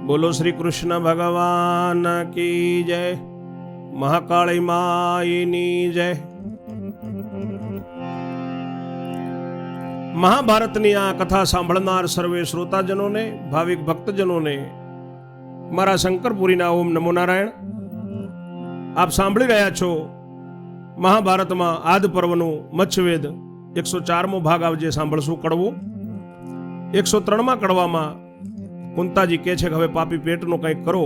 બોલો શ્રી કૃષ્ણ ભગવાન કી જય, મહાકાળી માઈની જય. મહાભારતની આ કથા સાંભળનાર સર્વે શ્રોતાજનોને, ભાવિક ભક્તજનોને મારા શંકરપુરીના ઓમ નમો નારાયણ. આપ સાંભળી રહ્યા છો મહાભારતમાં આદ પર્વનું મચ્છવેદ 104મો ભાગ આવજે સાંભળશું કડવું. 103માં કડવામાં કુંતાજી કહે છે કે હવે પાપી પેટનું કંઈક કરો,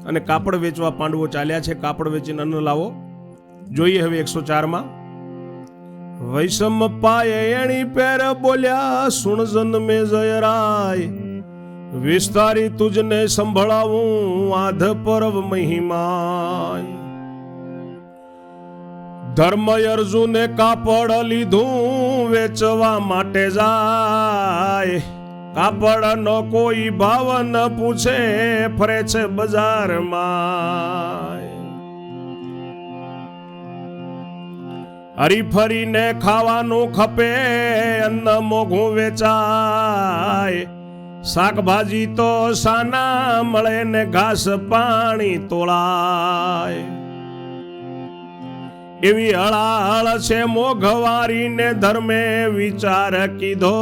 અને કાપડ વેચવા પાંડવો ચાલ્યા છે. કાપડ વેચીને અન્ન લાવો. જોઈએ હવે 104માં. વૈષમ પાયે એણી પેર બોલ્યા સુણ જન્મે જયરાય, વિસ્તારી તુજને સંભળાવું આધ પર્વ મહિમાય. ધર્મ અર્જુને કાપડ લીધું વેચવા માટે જાય, કાપડ નો કોઈ ભાવ ન પૂછે ફરે છે બજારમાં. હરી ફરીને ખાવાનું ખપે અન્ન મોઘું વેચાય, શાકભાજી તો સાના મળે ને ઘાસ પાણી તોળાય. એવી હળાહળ છે મોઘવારીને ધર્મે વિચાર કીધો,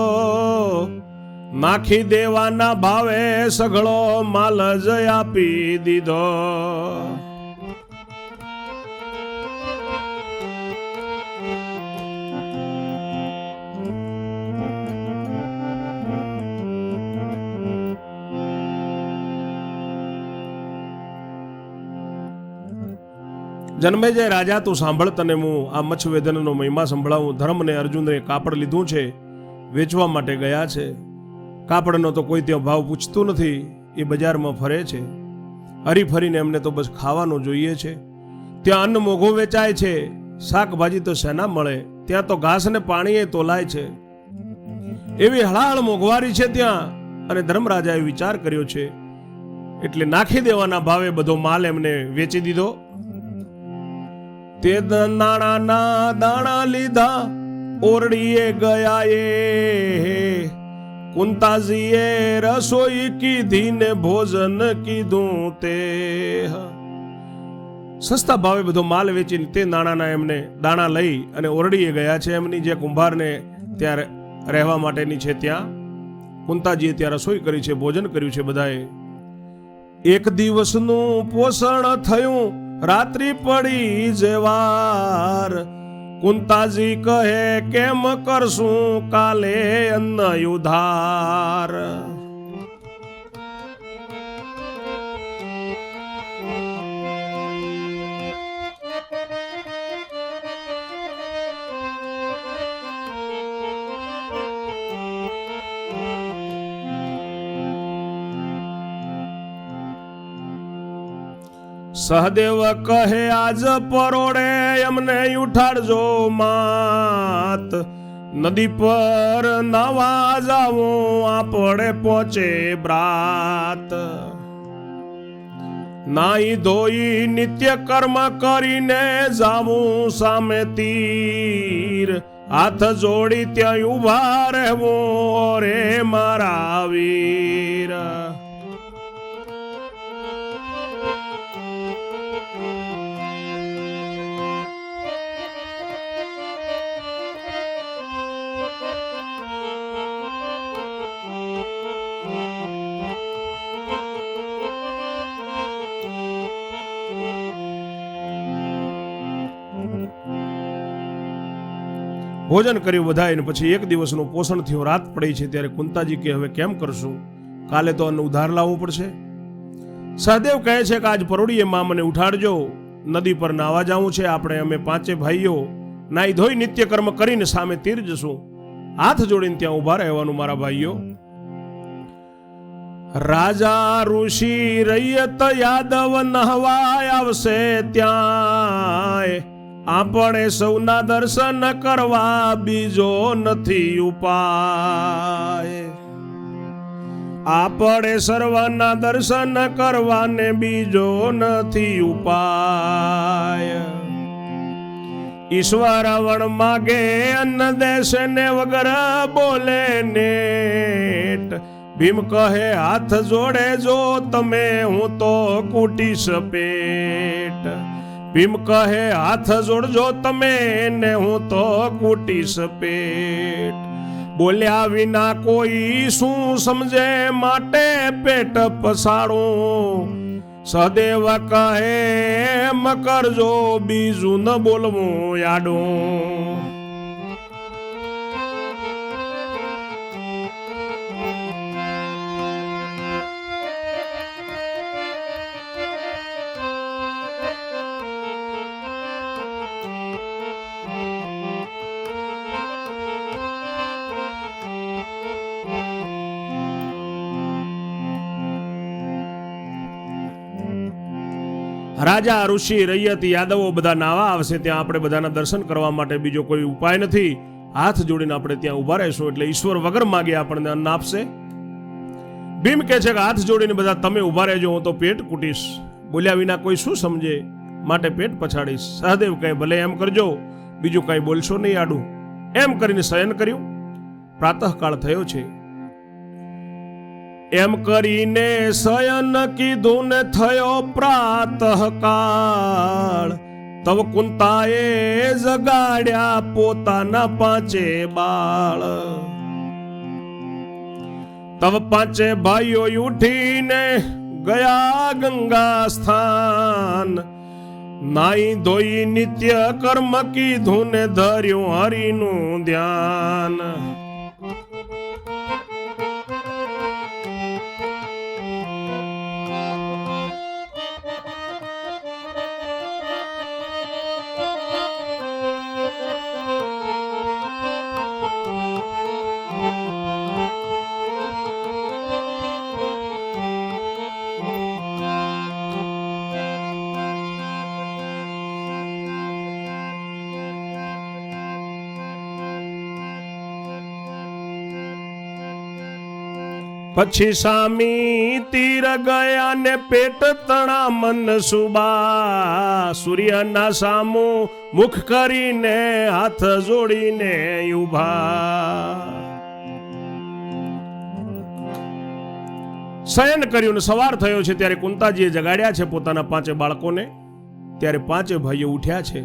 નાખી દેવાના ભાવે સઘળો માલ જ આપી દીધો. જન્મેજય રાજા, તું સાંભળ, તને હું આ મચ્છવેદનનો મહિમા સંભળાવું. ધર્મને અર્જુને કાપડ લીધું છે, વેચવા માટે ગયા છે. કાપડનો તો કોઈ ત્યાં ભાવ પૂછતું નથી, એ બજારમાં ફરે છે. હરી ફરીને એમને તો બસ ખાવાનું જોઈએ છે. ત્યાં અન્ન મોઘું વેચાય છે, શાકભાજી તો શેના મળે, ત્યાં તો ઘાસ ને પાણી એ તોલાય છે. એવી હળાહળ મોંઘવારી છે ત્યાં. અને ધર્મરાજાએ વિચાર કર્યો છે એટલે નાખી દેવાના ભાવે બધો માલ એમને વેચી દીધો. તે નાણાના દાણા લીધા ઓરડીએ ગયા એ, કુંતાજીએ રસોઈ કીધી ને ભોજન કીધું તે. સસ્તા ભાવે બધો માલ વેચીને તે નાણાના એમને દાણા લઈ અને ઓરડીએ ગયા છે. એમની જે કુંભારને ત્યાં રહેવા માટેની છે ત્યાં કુંતાજીએ ત્યાં રસોઈ કરી છે, ભોજન કર્યું છે બધાએ. એક દિવસનું પોષણ થયું, રાત્રિ પડી જેવાર. કુંતાજી કહે કેમ કરશું કાલે અન્ન ઉધાર. સહદેવ કહે આજ પરોડે એમને ઉઠાડજો માત, નદી પર નાવા જાવું આપણે પહોંચે બ્રાત. નાઈ ધોઈ નિત્ય કર્મ કરીને જાવું સામે તીર, હાથ જોડી ત્યાં ઉભા રહેવું રે મારા વીર. ભોજન કર્યું બધાએ, પછી એક દિવસનું પોષણ થયું, રાત પડી છે. ત્યારે કુંતાજી કે હવે કેમ કરશું, કાલે તો અન્ન ઉધાર લાવવું પડશે. સહદેવ કહે છે કે આજ પરોડીએ માં મને ઉઠાડજો, નદી પર નાવા જવું છે આપણે. અમે પાંચે ભાઈઓ નાઈ ધોઈ નિત્ય કર્મ કરીને સામે તીર જશું. હાથ જોડીને ત્યાં ઉભા રહેવાનું મારા ભાઈઓ. રાજા ઋષિ રૈયત યાદવ નહવાય આવશે ત્યાં, આપણે સૌના દર્શન કરવા બીજો નથી ઉપાય. આપણે સર્વના દર્શન કરવાને બીજો નથી ઉપાય. ઈશ્વર વણ માગે અન્ન દેશ ને વગર બોલે નેટ, ભીમ કહે હાથ જોડે જો તમે હું તો કૂટીશ પેટ. ભીમ કહે હાથ જોડજો તમે ને હું તો કૂટીશ પેટ. બોલ્યા વિના કોઈ શું સમજે માટે પેટ પસાડું. સદેવ કહે એમ કરજો બીજું ન બોલવું યાડું. રાજા ઋષિ રૈયત યાદવો બધા નાવા આવશે. ત્યાં આપણે બધાના દર્શન કરવા માટે બીજો કોઈ ઉપાય નથી. હાથ જોડીને આપણે ત્યાં ઉભા રહેશું એટલે ઈશ્વર વગર માગે આપણને અન્ન આપશે. ભીમ કહે છે કે હાથ જોડીને બધા તમે ઉભા રહેજો, હું તો પેટ કૂટીશ. બોલ્યા વિના કોઈ શું સમજે માટે પેટ પછાડીશ. સહદેવ કહે ભલે એમ કરજો, બીજું કઈ બોલશો નહીં આડું. એમ કરીને શયન કર્યું. પ્રાતઃકાળ થયો છે. એમ કરીને શયન કીધું ને થયો પ્રાતઃકાળ. તવ કુંતાએ જગાડ્યા પોતાના 5 બાળ. તવ 5 ભાઈઓ ઉઠીને ગયા ગંગા સ્થાન. નાઈ ધોઈ નિત્ય કર્મ કીધું ને ધર્યું હરિનું ધ્યાન. પછી સામી તીર ગયા ને પેટ તણા મન સુબા. સૂર્યના સામું મુખ કરીને હાથ જોડીને ઉભા. શયન કર્યું ને સવાર થયો છે ત્યારે કુંતાજીએ જગાડ્યા છે પોતાના 5 બાળકોને. ત્યારે 5 ભાઈઓ ઉઠ્યા છે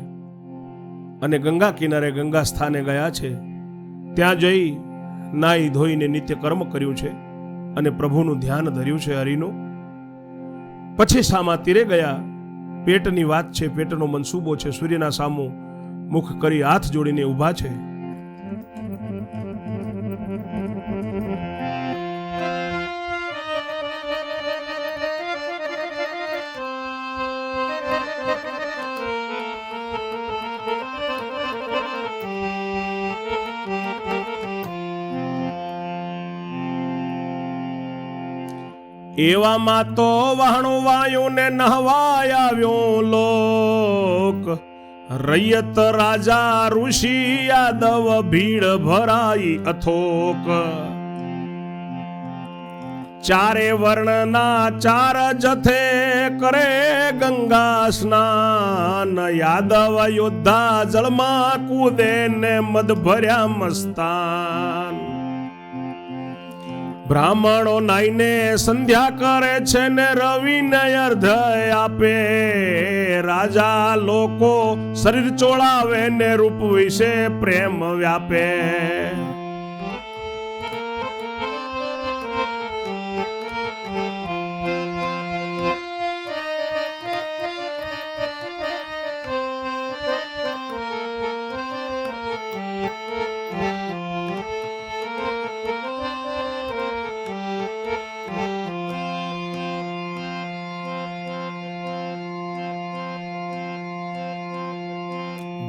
અને ગંગા કિનારે ગંગા સ્થાને ગયા છે. ત્યાં જઈ નાઈ ધોઈને નિત્ય કર્મ કર્યું છે અને પ્રભુનું ધ્યાન ધર્યું છે હરિનું. પછી સામા તીરે ગયા. પેટની વાત છે, પેટનો મનસૂબો છે. સૂર્યના સામું મુખ કરી હાથ જોડીને ઊભા છે. એવામાં તો વહાણું વાયું ને નહવાય આવ્યો લોક. રૈયત રાજા ઋષિ યાદવ ભીડ ભરાઈ અથોક. 4 વર્ણના 4 જથે કરે ગંગા સ્નાન. યાદવ યોદ્ધા જળમાં કૂદે ને મદ ભર્યા મસ્તાન. બ્રાહ્મણો નાઈને સંધ્યા કરે છે ને રવિને અર્ધ્ય આપે. રાજા લોકો શરીર ચોળાવે ને રૂપ વિશે પ્રેમ વ્યાપે.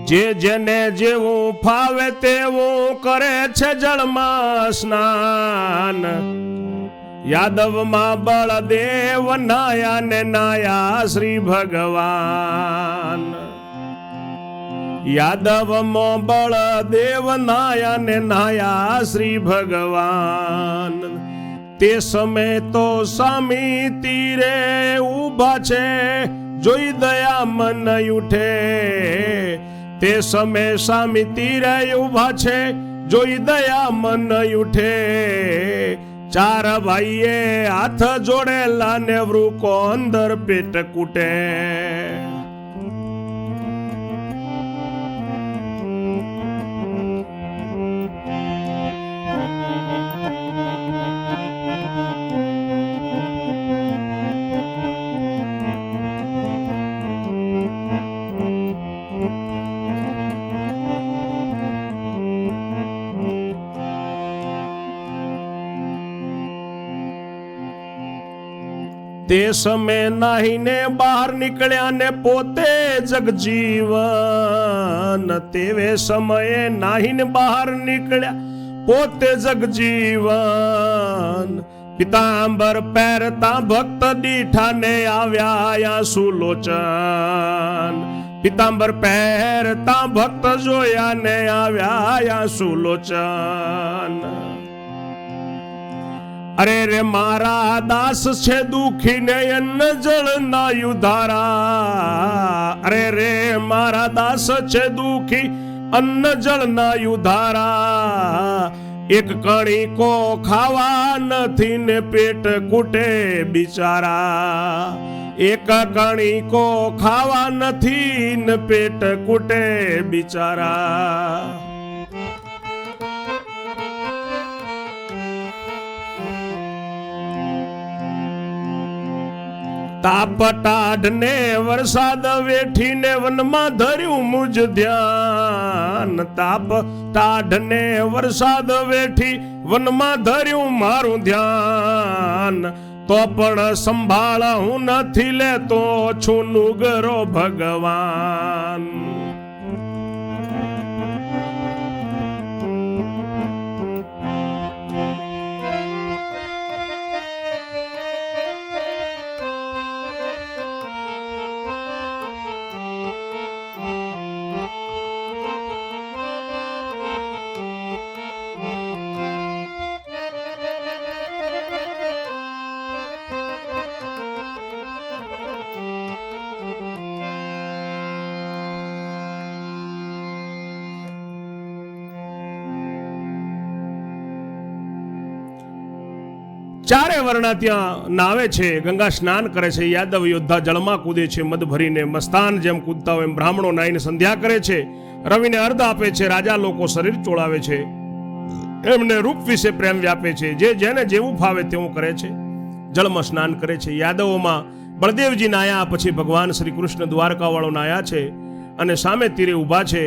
જે જેને જેવું ફાવે તેવું કરે છે જળમાં સ્નાન. યાદવમાં બળદેવ નાયા ને નાયા શ્રી ભગવાન. યાદવમાં બળદેવ નાયા ને નાયા શ્રી ભગવાન. તે સમય તો સામી તીરે ઊભા છે જોઈ દયા મન ઉઠે. તે સમય સામી તીરે ઊભા છે જોઈ દયા મન ઉઠે. ચાર ભાઈએ હાથ જોડેલા ને વૃકો અંદર પેટ કૂટે. તે સમય નાહીને બહાર નીકળ્યા ને પોતે જગજીવન. તેવે સમયે નાહીને બહાર નીકળ્યા પોતે જગજીવન. પિતાંબર પહેરતા ભક્ત દીઠાને આવ્યા સુલોચન. પિતાંબર પહેરતા ભક્ત જોયા ને આવ્યા સુલોચન. અરે રે મારા દાસ છે દુખી ને અન્ન જળ ના યુધારા. અરે રે મારા દાસ છે દુખી અન્ન જળ ના યુધારા. એક કણી કો ખાવા નથી ને પેટ કૂટે બિચારા. એક કણી કો ખાવા નથી ને પેટ કૂટે બિચારા. તાપ ટાઢ ને વરસાદ વેઠીને વનમાં ધર્યું મુજ ધ્યાન. તાપ ટાઢ ને વરસાદ વેઠી વનમાં ધર્યું મારું ધ્યાન. તો પણ સંભાળ હું નથી લેતો છું નુગરો ભગવાન. ચારે વર્ણા ત્યાં નાવે છે, ગંગા સ્નાન કરે છે. યાદવ યોદ્ધા જળમાં કૂદે છે મદ ભરીને. મસ્તાન જેમ કૂદતા હોય એમ બ્રાહ્મણો નાઈને સંધ્યા કરે છે. રવિને અર્ધ આપે છે. રાજા લોકો શરીર ચોળાવે છે. એમને રૂપ વિશે પ્રેમ વ્યાપે છે. જે જેને જેવું ફાવે તેવું કરે છે. જળમાં સ્નાન કરે છે. યાદવોમાં બળદેવજી નાયા, પછી ભગવાન શ્રી કૃષ્ણ દ્વારકા વાળો નાયા છે અને સામે તીરે ઊભા છે.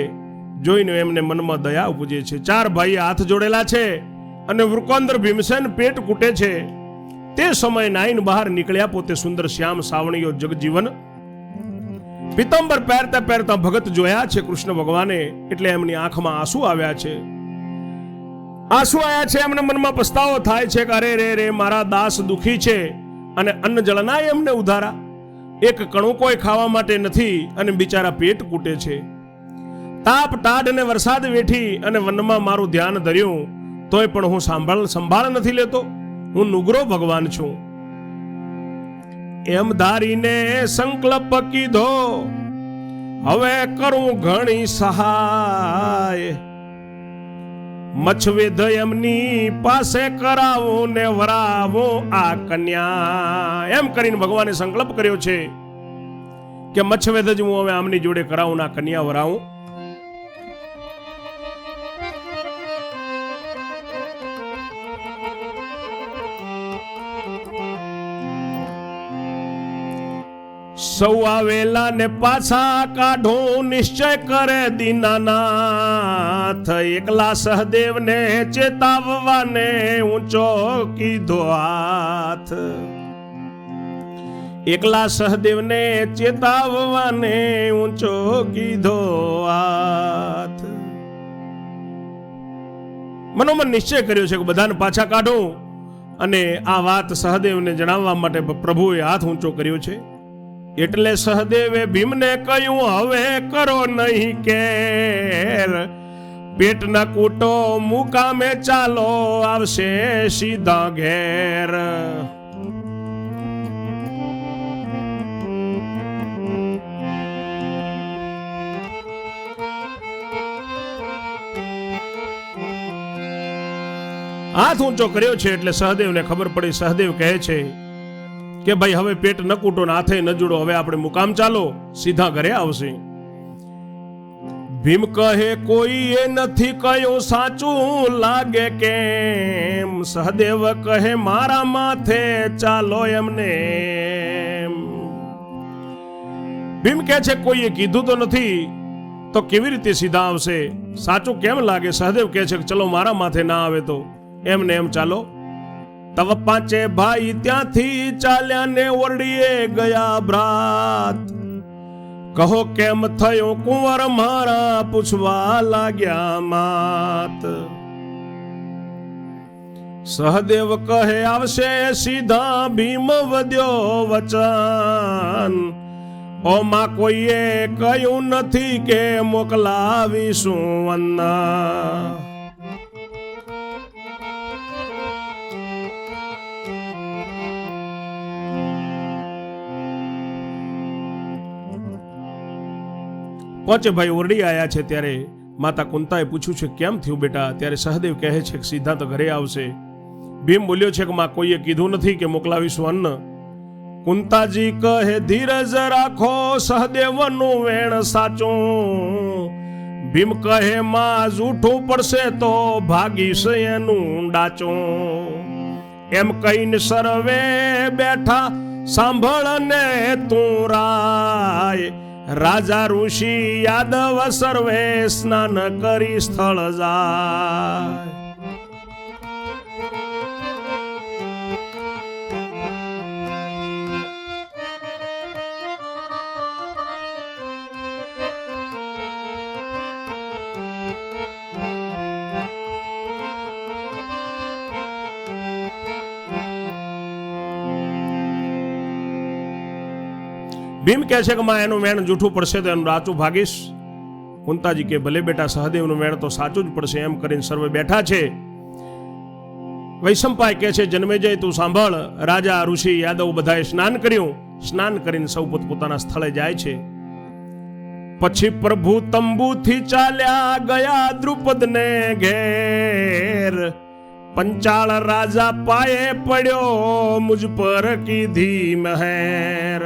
જોઈને એમને મનમાં દયા ઉપજે છે. ચાર ભાઈ હાથ જોડેલા છે અને વૃકોંદર ભીમસેન પેટ કૂટે છે. તે સમય નાઈન બહાર નીકળ્યા પોતે સુંદર શ્યામ સાવણીયો જગજીવન. પિતંબર પહેરતા પહેરતા ભગત જોયા છે કૃષ્ણ ભગવાને, એટલે એમની આંખમાં આંસુ આવ્યા છે. આંસુ આવ્યા છે. એમને મનમાં પસ્તાવો થાય છે કે અરે રે રે મારા દાસ દુખી છે અને અન્ન જળના એમને ઉધારા. એક કણું કોઈ ખાવા માટે નથી અને બિચારા પેટ કૂટે છે. તાપ ટાઢ અને વરસાદ વેઠી અને વનમાં મારું ધ્યાન ધર્યું, તોય પણ હું સંભાળ નથી લેતો. હું નુગરો ભગવાન છું. એમ ધારીને સંકલ્પ કીધો, હવે કરું ઘણી સહાય. મચ્છવેદ એમની પાસે કરાવું ને વરાવું આ કન્યા. એમ કરીને ભગવાને સંકલ્પ કર્યો છે કે મચ્છવેદ જ હું હવે આમની જોડે કરાવું ને આ કન્યા વરાવું. સૌ આવેલા ને પાછા કાઢો નિશ્ચય કરે દીનાનાથ. એકલા સહદેવ ને ચેતાવવાને ઊંચો કીધો હાથ. એકલા સહદેવ ને ચેતાવવાને ઊંચો કીધો હાથ. મનોમન નિશ્ચય કર્યો છે કે બધાને પાછા કાઢો અને આ વાત સહદેવને જણાવવા માટે પ્રભુએ હાથ ઊંચો કર્યો છે. એટલે સહદેવે ભીમને કહ્યું, હવે કરો નહીં કેર. પેટ ના કૂટો મુકામે ચાલો, આવશે સીધા ઘેર. હાથ ઊંચો કર્યો છે એટલે સહદેવને ખબર પડી. સહદેવ કહે છે કે ભાઈ હવે પેટ ન કૂટો ને હાથે ન જોડો, હવે આપણે મુકામ ચાલો, સીધા ઘરે આવશે. ભીમ કહે કોઈ એ નથી કયો સાચું લાગે કેમ, સહદેવ કહે મારા માથે ચાલો એમને. ભીમ કહે છે કોઈએ કીધું તો નથી તો કેવી રીતે સીધા આવશે, સાચું કેમ લાગે. સહદેવ કહે છે ચલો મારા માથે ના આવે તો એમને એમ ચાલો. તવ પાંચે ભાઈ ત્યાંથી ચાલ્યા ને ઓરડીએ ગયા ભ્રાત, કહો કેમ થયો કુંવર મારા પૂછવા લાગ્યા માત. સહદેવ કહે આવશે સીધા ભીમ વધ્યો વચન, ઓ માં કોઈએ કહ્યું નથી કે મોકલાવીશું અન્ન. પહોંચે ભાઈ ઓરડી આયા છે ત્યારે માતા કુંતાએ પૂછ્યું છે કેમ થયું બેટા. ત્યારે સહદેવ કહે છે કે સીધા તો ઘરે આવશે. ભીમ બોલ્યો છે કે માં કોઈએ કીધું નથી કે મોકલાવીશું અન્ન. કુંતાજી કહે ધીરજ રાખો સહદેવનું વેણ સાચું, ભીમ કહે માં જૂઠું પડશે તો ભાગીશ એનું ડાચું. એમ કહીને સર્વે બેઠા સાંભળને તું રાય, રાજા ઋષિ યાદવ સર્વે સ્નાન કરી સ્થળ જાય. ભીમ કહે છે કે માં એનું વેણ જૂઠું પડશે તો એનું રાચું ભાગીશ. કુંતાજી કે ભલે બેટા સહદેવનું વેણ તો સાચું જ પડશે. એમ કરીને સર્વે બેઠા છે. વૈશંપાય કહે છે જન્મેજય તું સાંભળ, રાજા ઋષિ યાદવ બધાએ સ્નાન કર્યું. સ્નાન કરીને સૌ પોતપોતાના સ્થળે જાય છે. પછી પ્રભુ તંબુથી ચાલ્યા ગયા દ્રુપદને ઘેર, પંચાળ રાજા પાયે પડ્યો મુજ પર કીધી મહેર.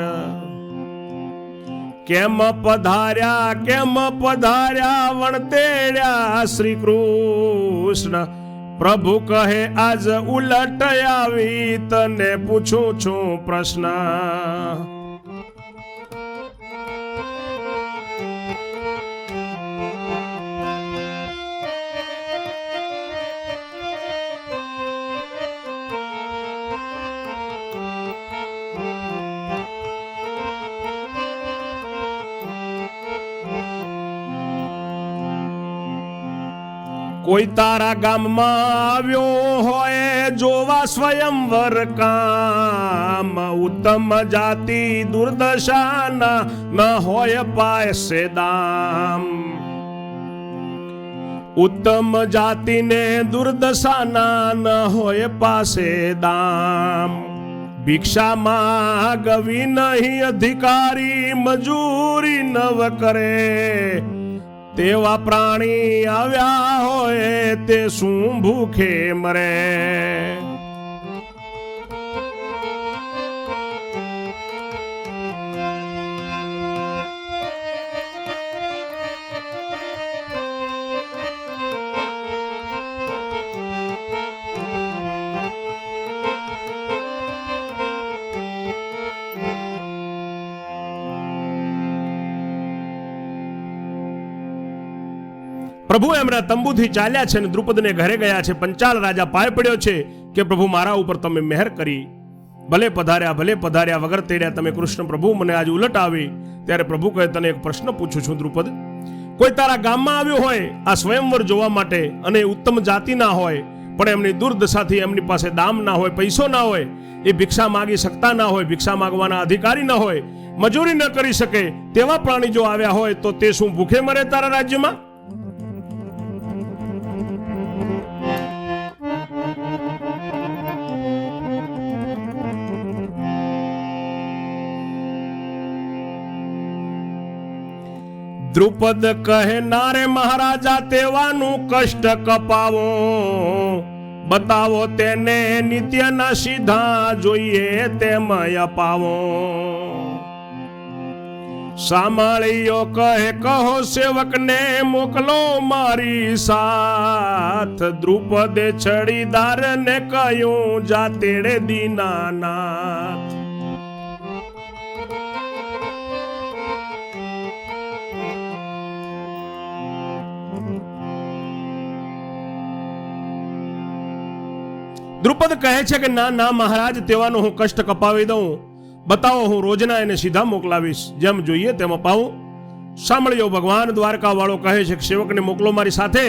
કેમ પધાર્યા વણતેડ્યા શ્રી કૃષ્ણ, પ્રભુ કહે આજ ઉલટ આવી તને પૂછું છું પ્રશ્ન. કોઈ તારા ગામમાં આવ્યો હોય જોવા સ્વયંવર કામ, ઉત્તમ જાતિ દુર્દશાના ન હોય પાસે દામ. ઉત્તમ જાતિને દુર્દશાના ન હોય પાસે દામ. ભિક્ષા માગવી નહીં અધિકારી મજૂરી નવ કરે, તેવા પ્રાણી આવ્યા હોય તે શું ભૂખે મરે. પ્રભુ એમના તંબુથી ચાલ્યા છે અને દ્રુપદને ઘરે ગયા છે. પંચાલ રાજા પાય પડ્યો છે કે પ્રભુ મારા ઉપર તમે મહેર કરી, ભલે પધાર્યા વગર તેડ્યા તમે કૃષ્ણ પ્રભુ, મને આજ ઉલટ આવી. ત્યારે પ્રભુ કહે તને એક પ્રશ્ન પૂછું છું દ્રુપદ, કોઈ તારા ગામમાં આવ્યો હોય આ સ્વયંવર જોવા માટે અને ઉત્તમ જાતિના હોય પણ એમની દુર્દશાથી એમની પાસે દામ ના હોય, પૈસો ના હોય, એ ભિક્ષા માગી શકતા ના હોય, ભિક્ષા માગવાના અધિકારી ના હોય, મજૂરી ન કરી શકે, તેવા પ્રાણી જો આવ્યા હોય તો તે શું ભૂખે મરે તારા રાજ્યમાં? દ્રુપદ કહે નારે મહારાજા તેવાનું કષ્ટ કપાવો, બતાવો તેને નિત્યના સીધા જોઈએ તેમ અપાવો. સાંભળ્યો કહે કહો સેવકને મોકલો મારી સાથ. દ્રુપદે છડીદાર ને કહ્યું જા તેડે દીનાનાથ. દ્રુપદ કહે છે કે ના ના મહારાજ, તેવાનો હું કષ્ટ કપાવી દઉં. બતાવો, હું રોજના એને સીધા મોકલાવીશ, જેમ જોઈએ તેમ અપાવું. સાંભળ્યો ભગવાન દ્વારકા વાળો કહે છે કે સેવકને મોકલો મારી સાથે.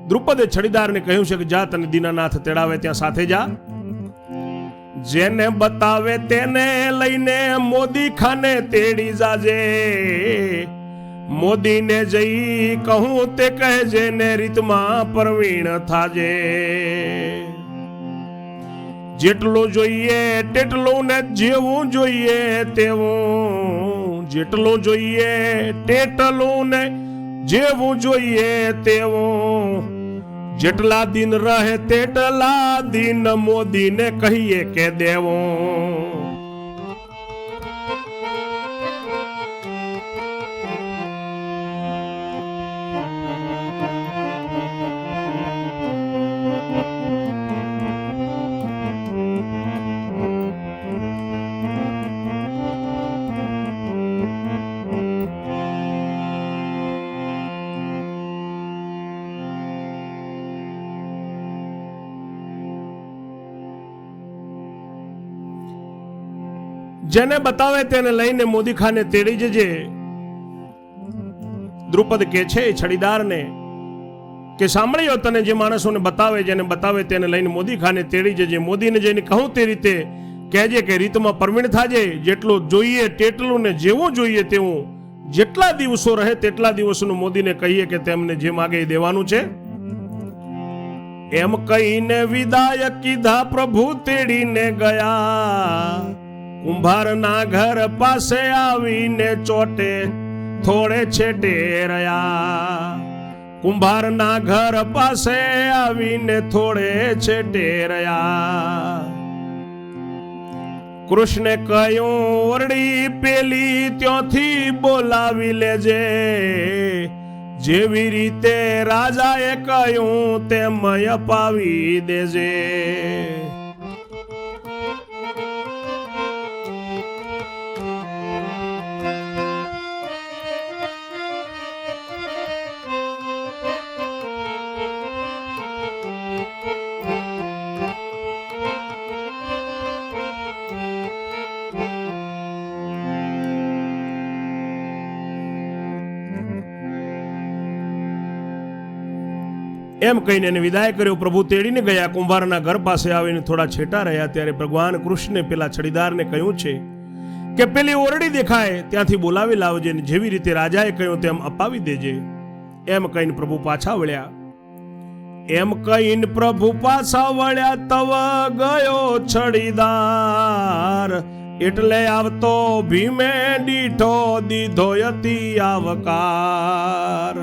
દ્રુપદે છડીદારને કહ્યું છે કે જા તને દીનાનાથ તેડાવે ત્યાં સાથે જા. જેને બતાવે તેને લઈને મોદી ખાને તેડી જાજે. મોદીને જઈ કહું તે કહેજે ને રીતમાં પ્રવીણ થાજે. જેટલું જોઈએ તેટલું ને જેવું જોઈએ તેવું. જેટલું જોઈએ તેટલું ને જેવું જોઈએ તેવું. જેટલા દિન રહે તેટલા દિન મોદીને કહીએ કે દેવું. જેને બતાવે તેને લઈને મોદી ખાને તેડી જજે. દ્રુપદ કે છે છડીદારને કે સાંભળ્યો, તને જે માણસોને બતાવે, જેને બતાવે તેને લઈને મોદી ખાને તેડી જજે. મોદીને જઈને કહું તે રીતે કહેજે કે રીતમાં પ્રવીણ થાજે. જેટલું જોઈએ તેટલું ને જેવું જોઈએ તેવું. જેટલા દિવસો રહે તેટલા દિવસનું મોદીને કહીએ કે તેમને જે માગે એ દેવાનું છે. એમ કહીને વિદાય કીધા પ્રભુ તેડીને ગયા. કુંભારના ઘર પાસે આવીને ચોટે થોડે છેટે રહ્યા. કુંભારના ઘર પાસે આવીને થોડે છેટે રહ્યા. કૃષ્ણે કહ્યું ઓરડી પેલી ત્યાંથી બોલાવી લેજે. જેવી રીતે રાજાએ કહ્યું તેમ અપાવી દેજે. એમ કહીને એને વિદાય કર્યો. પ્રભુ તેડીને ગયા. કુંભારના ઘર પાસે આવીને થોડા છેટા રહ્યા ત્યારે ભગવાન કૃષ્ણે પેલા છડીદારને કહ્યું છે કે પેલી ઓરડી દેખાય ત્યાંથી બોલાવી લાવજે, ને જેવી રીતે રાજાએ કહ્યું તેમ અપાવી દેજે. એમ કહીને પ્રભુ પાછા વળ્યા. એમ કહીને પ્રભુ પાછા વળ્યા તવ ગયો છડીદાર. એટલે આવતો ભીમે દીઠો દીધો યતિ આવકાર.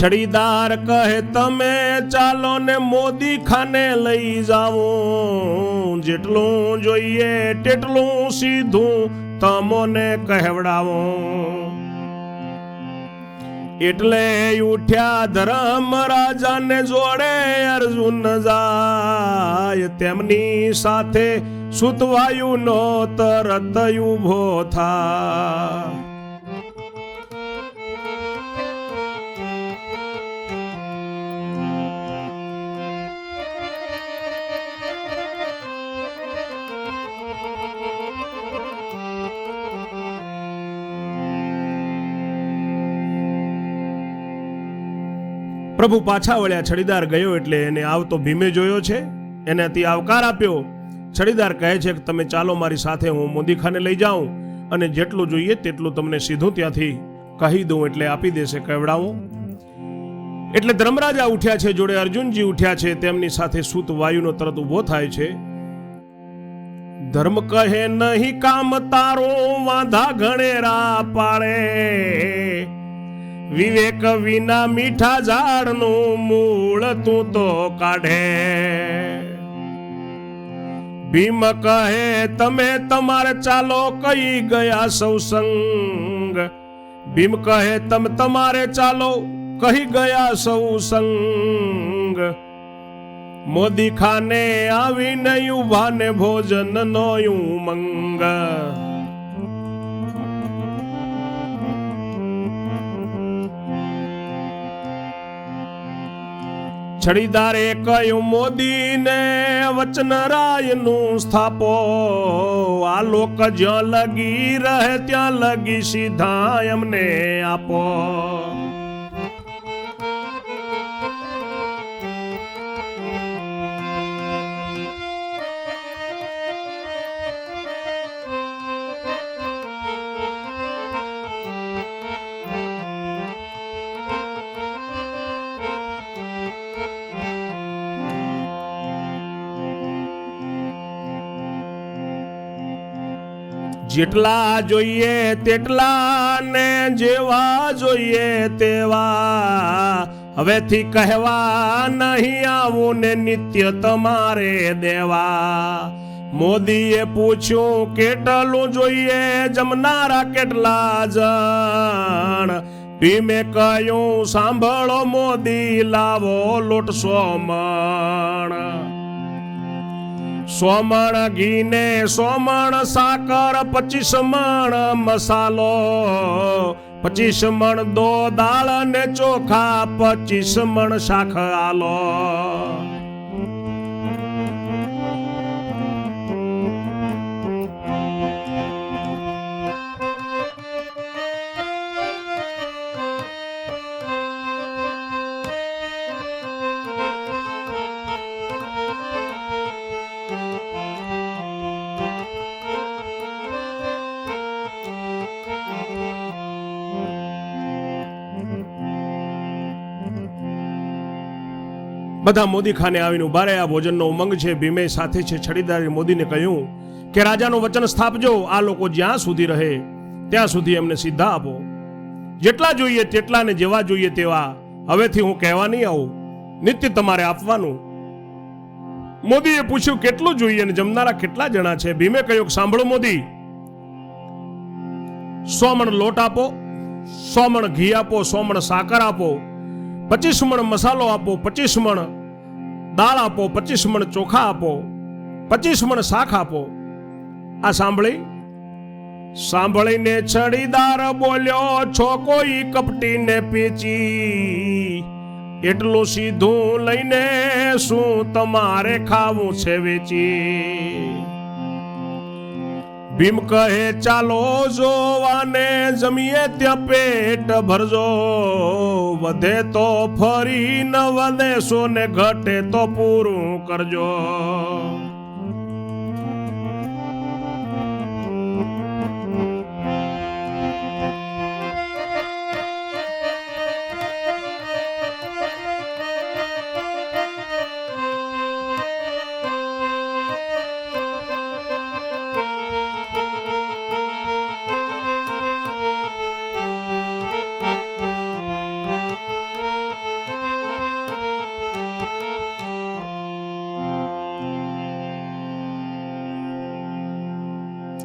છડીદાર કહે તમે ચાલો ને મોદી ખાને લઈ જાઓ. જેટલું જોઈએ તેટલું સીધું તમોને કહેવડાવો. એટલે ઉઠ્યા ધર્મ રાજાને જોડે અર્જુન જાય. તેમની સાથે સુતવાયુ નો તરત ઉભો થા. પ્રભુ પાછા વળ્યા. છડીદાર ગયો એટલે એને આવતો ભીમે જોયો છે, એને અતિ આવકાર આપ્યો. છડીદાર કહે છે કે તમે ચાલો મારી સાથે, હું મોદીખાને લઈ જાઉં અને જેટલું જોઈએ તેટલું તમને સીધું ત્યાંથી કહી દઉં એટલે આપી દેશે, કહેવડાવું. એટલે ધર્મરાજા ઉઠ્યા છે, જોડે અર્જુનજી ઉઠ્યા છે. તેમની સાથે સૂત વાયુનો તરત ઊભો થાય છે. ધર્મ કહે નહીં કામ તારો વાંધા ઘણેરા પાડે, વિવેક વિના મીઠા ઝાડનું મૂળ તું તો કાઢે. ભીમ કહે તમે તમારે ચાલો કહી ગયા સૌ સંગ, ભીમ કહે તમે તમારે ચાલો કહી ગયા સૌ સંગ. મોદી ખાને આવીને યુવાને ભોજન નો ઉમંગ. છડીદારે કહ્યું મોદીને વચનરાયનું સ્થાપો, આ લોક જ્યાં લગી રહે ત્યાં લગી સીધા એમને આપો. જેટલા જોઈએ તેટલા ને જેવા જોઈએ તેવા, હવેથી કહેવા નહીં આવું ને નિત્ય તમારે દેવા. મોદીએ પૂછ્યું કેટલું જોઈએ જમનારા કેટલા જણ, ભીમે કહ્યું સાંભળો મોદી લાવો લોટ 100 મણ. 100 મણ ઘી ને 100 મણ સાકર, 25 મણ મસાલો, 25 મણ દો દાળ ને ચોખા, 25 મણ શાક આલો. બધા મોદી ખાને આવીને ઉભા રહ્યા. ભોજનનો ઉમંગ છે. ભીમે સાથે છે છડીદારે મોદીને કહ્યું કે રાજાનું વચન સ્થાપજો, આ લોકો જ્યાં સુધી રહે ત્યાં સુધી એમને સીધા આપો. જેટલા જોઈએ તેટલા ને જેવા જોઈએ તેવા, હવેથી હું કહેવા નહીં આવું, નિત્ય તમારે આપવાનું. મોદીએ પૂછ્યું કેટલું જોઈએ ને જમનારા કેટલા જણા છે. ભીમે કહ્યું સાંભળો મોદી, 100 મણ લોટ આપો, 100 મણ ઘી આપો, 100 મણ સાકર આપો, 25 મણ મસાલો આપો, 25 મણ દાળ આપો, 25 મણ ચોખા આપો, 25 મણ શાક આપો. આ સાંભળીને છડીદાર બોલ્યો છો કોઈ કપટીને પેચી, એટલું સીધું લઈને શું તમારે ખાવું છે વેચી. ભીમ કહે ચાલો જોવાને જમીએ ત્યાં પેટ ભરજો, વધે તો ફરી ન વધેશો ને ઘટે તો પૂરું કરજો.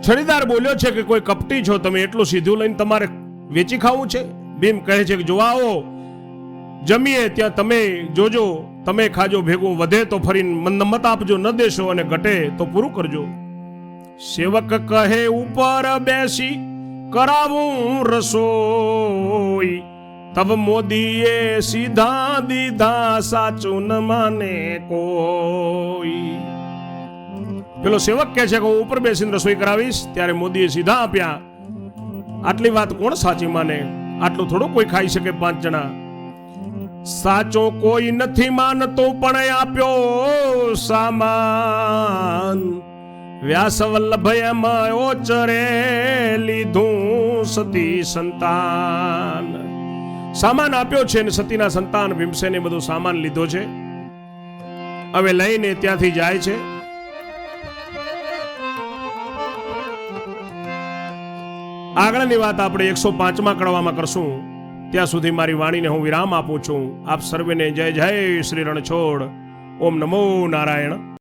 છડીદાર બોલ્યો છે કે કોઈ કપટી છો તમે, એટલું સીધું લઈને તમારે વેચી ખાવું છે. ભીમ કહે છે કે જો આવો જમીએ ત્યાં તમે જોજો, તમે ખાજો ભેગું, વધે તો ફરીને મત આપજો, ન દેશો અને ઘટે તો પૂરું કરજો. સેવક કહે ઉપર બેસી કરાવું રસોઈ, તબ મોદીએ સીધા દીધા સાચું ન માને કોઈ. પેલો સેવક કહે છે કે હું ઉપર બેસીને રસોઈ કરાવીશ, ત્યારે મોદીએ સીધા આપ્યા. આટલી વાત કોણ સાચી માને? આટલું થોડું કોઈ ખાઈ શકે 5 જણા. સાચો કોઈ નથી માનતો પણ આપ્યો સામાન, વ્યાસ વલ્લભ એમ ઓચરે લીધું સતી સંતાન. સામાન આપ્યો છે ને સતીના સંતાન ભીમસેને બધો સામાન લીધો છે. હવે લઈને ત્યાંથી જાય છે. આગળની વાત આપણે 105મા કડવામાં કરશું. ત્યાં સુધી મારી વાણીને હું વિરામ આપું છું. આપ સર્વેને જય જય શ્રી રણછોડ. ઓમ નમો નારાયણ.